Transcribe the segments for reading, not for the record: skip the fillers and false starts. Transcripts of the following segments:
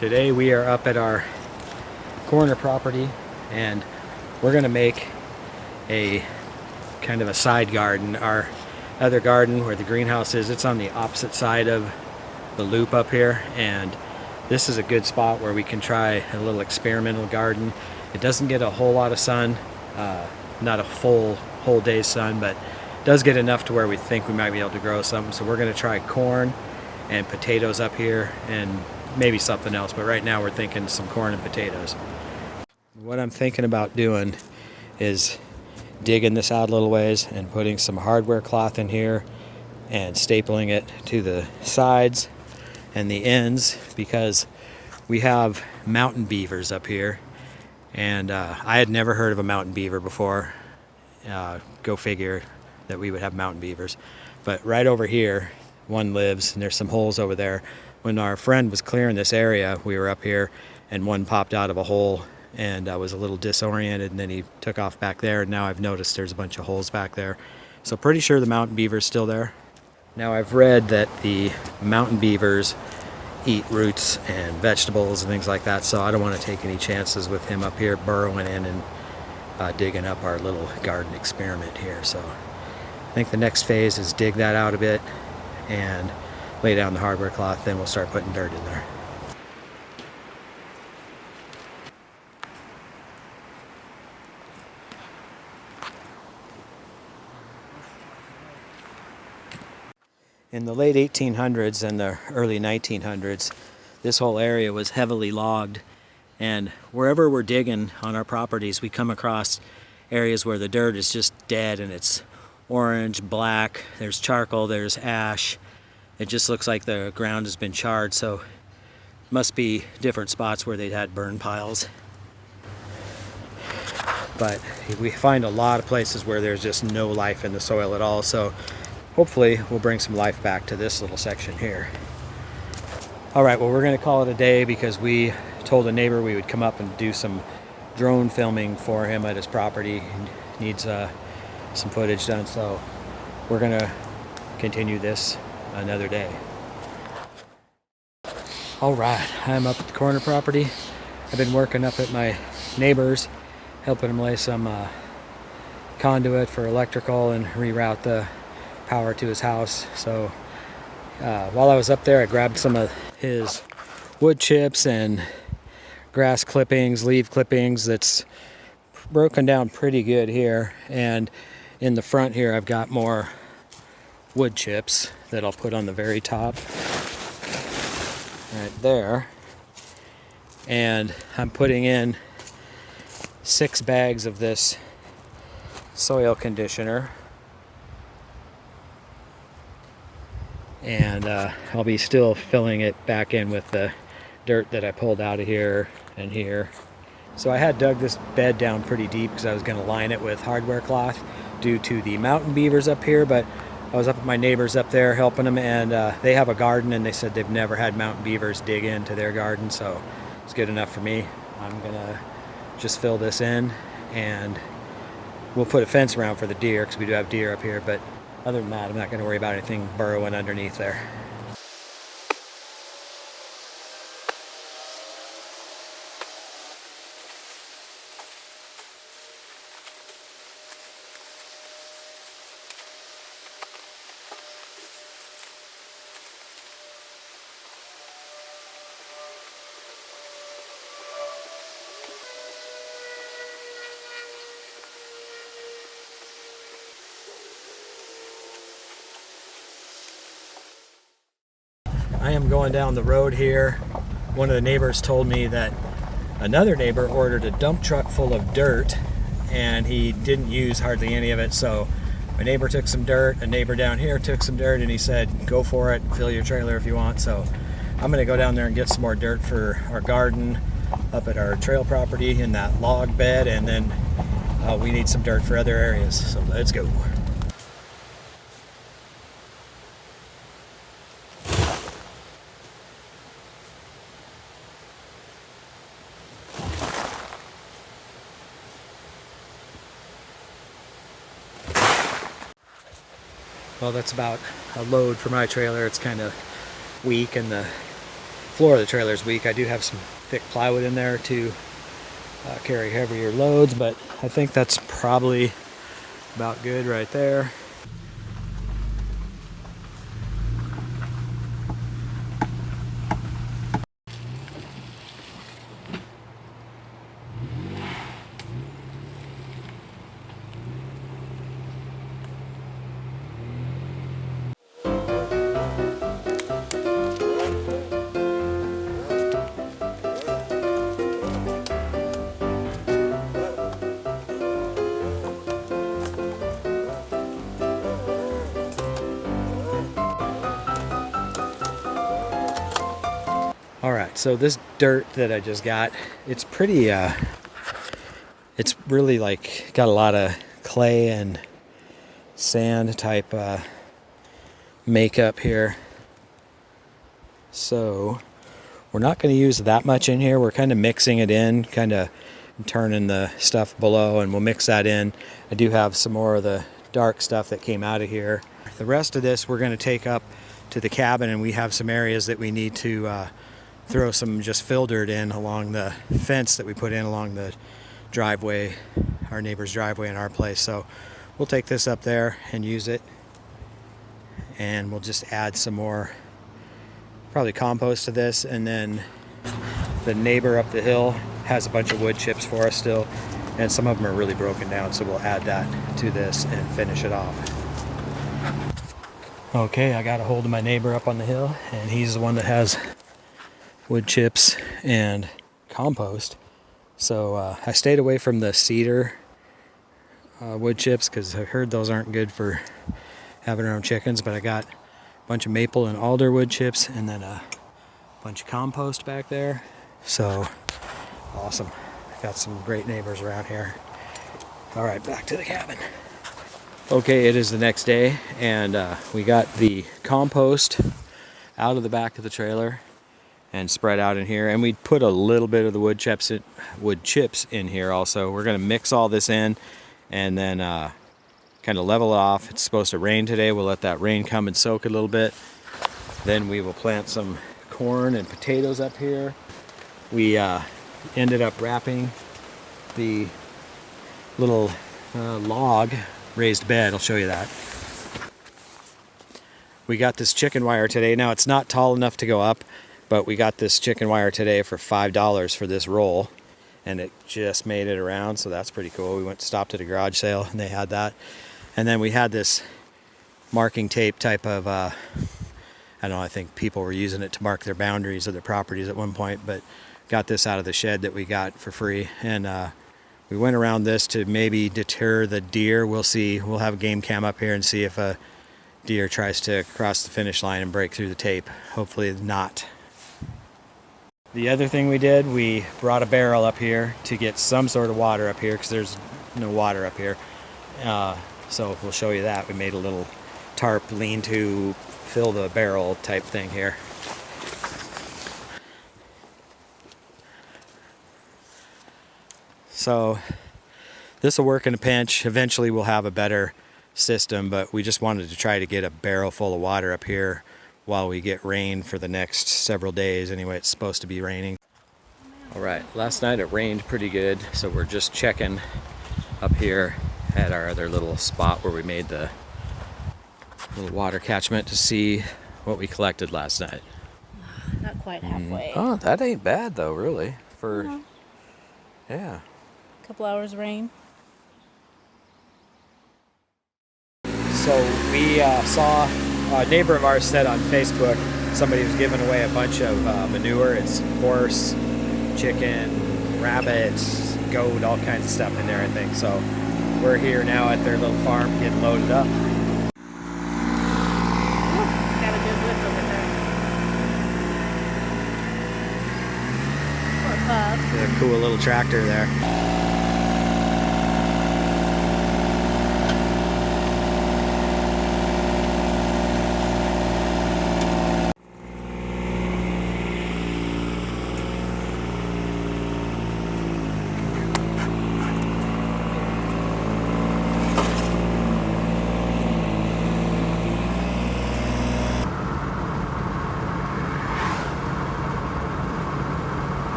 Today we are up at our corner property and we're going to make a kind of a side garden. Our other garden where the greenhouse is, it's on the opposite side of the loop up here, and this is a good spot where we can try a little experimental garden. It doesn't get a whole lot of sun, not a whole day's sun, but does get enough to where we think we might be able to grow something. So we're going to try corn and potatoes up here and maybe something else, but right now we're thinking some corn and potatoes. What I'm thinking about doing is digging this out a little ways and putting some hardware cloth in here and stapling it to the sides and the ends, because we have mountain beavers up here, and I had never heard of a mountain beaver before. Go figure that we would have mountain beavers. But right over here one lives, and there's some holes over there. When our friend was clearing this area, we were up here and one popped out of a hole, and I was a little disoriented, and then he took off back there, and now I've noticed there's a bunch of holes back there. So pretty sure the mountain beaver's still there. Now I've read that the mountain beavers eat roots and vegetables and things like that, so I don't want to take any chances with him up here burrowing in and digging up our little garden experiment here. So I think the next phase is dig that out a bit and lay down the hardware cloth, then we'll start putting dirt in there. In the late 1800s and the early 1900s, this whole area was heavily logged, and wherever we're digging on our properties, we come across areas where the dirt is just dead and it's orange, black, there's charcoal, there's ash. It just looks like the ground has been charred, so must be different spots where they'd had burn piles. But we find a lot of places where there's just no life in the soil at all, so hopefully we'll bring some life back to this little section here. All right, well, we're going to call it a day because we told a neighbor we would come up and do some drone filming for him at his property. He needs some footage done, so we're going to continue this another day. All right, I'm up at the corner property. I've been working up at my neighbor's, helping him lay some conduit for electrical and reroute the power to his house. So while I was up there, I grabbed some of his wood chips and grass clippings, leaf clippings. That's broken down pretty good here, and in the front here I've got more wood chips that I'll put on the very top right there, and I'm putting in 6 bags of this soil conditioner, and I'll be still filling it back in with the dirt that I pulled out of here and here. So I had dug this bed down pretty deep because I was going to line it with hardware cloth due to the mountain beavers up here, but I was up at my neighbors up there helping them, and they have a garden, and they said they've never had mountain beavers dig into their garden, so it's good enough for me. I'm gonna just fill this in, and we'll put a fence around for the deer because we do have deer up here, but other than that, I'm not going to worry about anything burrowing underneath there. I am going down the road here. One of the neighbors told me that another neighbor ordered a dump truck full of dirt and he didn't use hardly any of it, so my neighbor took some dirt, a neighbor down here took some dirt, and he said go for it, fill your trailer if you want. So I'm gonna go down there and get some more dirt for our garden up at our trail property in that log bed, and then we need some dirt for other areas, so let's go. Well, that's about a load for my trailer. It's kind of weak and the floor of the trailer is weak. I do have some thick plywood in there to carry heavier loads, but I think that's probably about good right there. All right, so this dirt that I just got, it's pretty, it's really like got a lot of clay and sand type makeup here. So we're not going to use that much in here. We're kind of mixing it in, kind of turning the stuff below, and we'll mix that in. I do have some more of the dark stuff that came out of here. The rest of this we're going to take up to the cabin, and we have some areas that we need to throw some just fill dirt in along the fence that we put in along the driveway, our neighbor's driveway in our place. So we'll take this up there and use it, and we'll just add some more probably compost to this. And then the neighbor up the hill has a bunch of wood chips for us still, and some of them are really broken down, so we'll add that to this and finish it off. Okay, I got a hold of my neighbor up on the hill, and he's the one that has wood chips and compost. So I stayed away from the cedar wood chips because I heard those aren't good for having our own chickens, but I got a bunch of maple and alder wood chips and then a bunch of compost back there. So awesome. Got some great neighbors around here. All right, back to the cabin. Okay, it is the next day, and we got the compost out of the back of the trailer and spread out in here, and we put a little bit of the wood chips in here also. We're going to mix all this in and then kind of level it off. It's supposed to rain today. We'll let that rain come and soak a little bit. Then we will plant some corn and potatoes up here. We ended up wrapping the little log raised bed. I'll show you that. We got this chicken wire today. Now it's not tall enough to go up, but we got this chicken wire today for $5 for this roll, and it just made it around, so that's pretty cool. We stopped at a garage sale and they had that. And then we had this marking tape type of, I don't know, I think people were using it to mark their boundaries of their properties at one point, but got this out of the shed that we got for free. And we went around this to maybe deter the deer. We'll see. We'll have a game cam up here and see if a deer tries to cross the finish line and break through the tape. Hopefully not. The other thing we did, we brought a barrel up here to get some sort of water up here because there's no water up here. So we'll show you that. We made a little tarp lean-to fill the barrel type thing here. So this will work in a pinch. Eventually we'll have a better system, but we just wanted to try to get a barrel full of water up here while we get rain for the next several days. Anyway, it's supposed to be raining. All right, last night it rained pretty good, so we're just checking up here at our other little spot where we made the little water catchment to see what we collected last night. Not quite halfway. Oh, that ain't bad though, really. For yeah. A couple hours rain. So we saw a neighbor of ours said on Facebook somebody was giving away a bunch of manure. It's horse, chicken, rabbits, goat, all kinds of stuff in there, I think. So we're here now at their little farm getting loaded up. Ooh, got a good whiff over there. Poor pup. A cool little tractor there.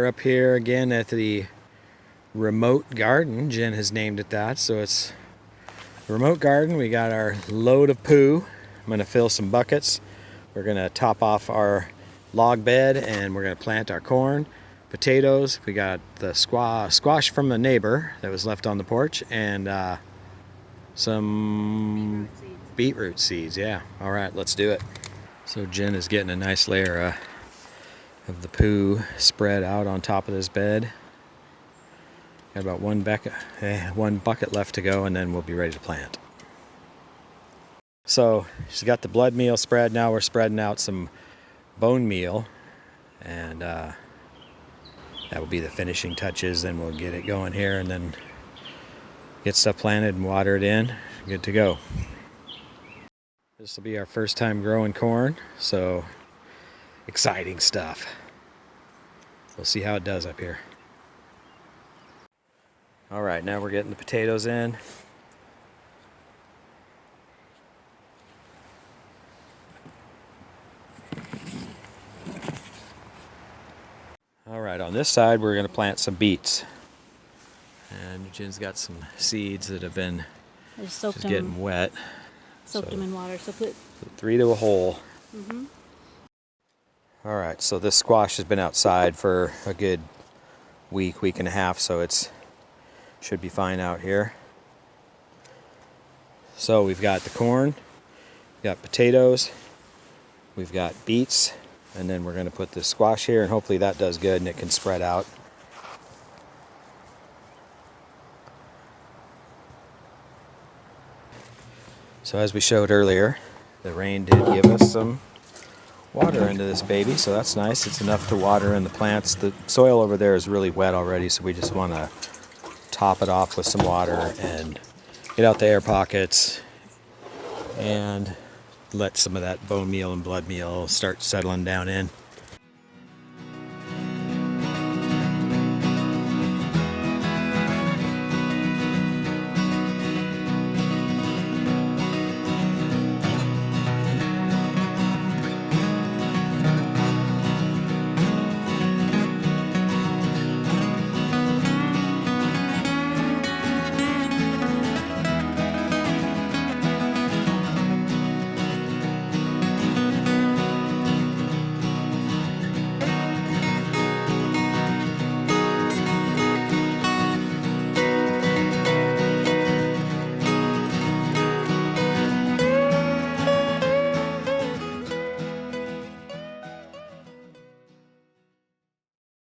We're up here again at the remote garden. Jen has named it that, so it's remote garden. We got our load of poo. I'm going to fill some buckets. We're going to top off our log bed and we're going to plant our corn, potatoes. We got the squash from the neighbor that was left on the porch, and some beetroot seeds. Yeah, all right, let's do it. So Jen is getting a nice layer of the poo spread out on top of this bed. Got about one bucket left to go, and then we'll be ready to plant. So she's got the blood meal spread. Now we're spreading out some bone meal, and that will be the finishing touches. Then we'll get it going here, and then get stuff planted and water it in. Good to go. This will be our first time growing corn, so exciting stuff. We'll see how it does up here. All right, now we're getting the potatoes in. All right, on this side we're going to plant some beets. And Jen's got some seeds that have been just getting wet. Soaked them in water, so put 3 to a hole. Mm-hmm. All right, so this squash has been outside for a good week and a half, so it's should be fine out here. So we've got the corn, we've got potatoes, we've got beets, and then we're going to put the squash here, and hopefully that does good and it can spread out. So as we showed earlier, the rain did give us some water into this baby, so that's nice. It's enough to water in the plants. The soil over there is really wet already, so we just want to top it off with some water and get out the air pockets and let some of that bone meal and blood meal start settling down in.